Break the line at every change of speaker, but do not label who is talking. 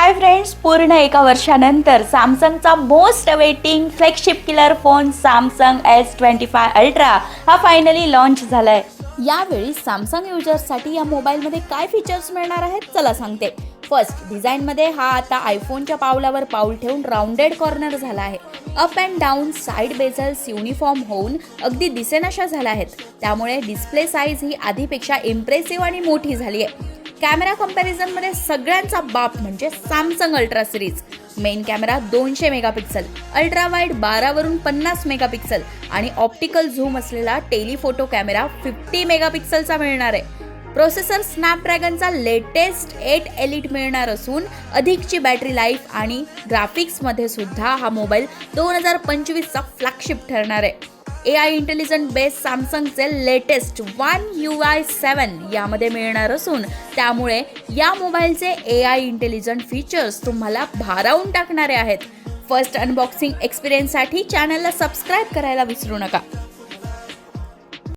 Hi friends, पूर्ण एका वर्षानंतर सॅमसंगचा most awaiting flagship killer phone Samsung S25 ultra हा फायनली लॉन्च झालाय। यावेळी सॅमसंग युजर्ससाठी या मोबाईलमध्ये काय फीचर्स मिळणार आहेत चला सांगते। फर्स्ट, डिझाईनमध्ये हा आता आयफोनच्या पावलावर पाऊल ठेवून राउंडेड कॉर्नर झाला आहे। Up and down side bezels uniform होऊन अगदी दिसेनाशा झाल्या आहेत, त्यामुळे डिस्प्ले साईज ही आधीपेक्षा इम्प्रेसिव्ह आणि मोठी झाली आहे। कॅमेरा कंपॅरिझनमध्ये सगळ्यांचा बाप म्हणजे Samsung ultra series. Main camera 200 megapixel, ultra wide 12 वरून 50 मेगापिक्सल आणि ऑप्टिकल झूम असलेला टेलिफोटो कॅमेरा 50 मेगापिक्सलचा मिळणार आहे। प्रोसेसर स्नॅपड्रॅगनचा लेटेस्ट 8 एलिट मिळणार असून अधिकची बॅटरी लाईफ आणि ग्राफिक्समध्ये सुद्धा हा मोबाईल 2025चा फ्लॅगशिप ठरणार आहे। AI इंटेलिजंट बेस सॅमसंगचे लेटेस्ट One UI 7 यामध्ये मिळणार असून त्यामुळे या मोबाईलचे AI इंटेलिजंट फीचर्स तुम्हाला भारावून टाकणारे आहेत। फर्स्ट अनबॉक्सिंग एक्सपिरियन्ससाठी चॅनलला सबस्क्राईब करायला विसरू नका।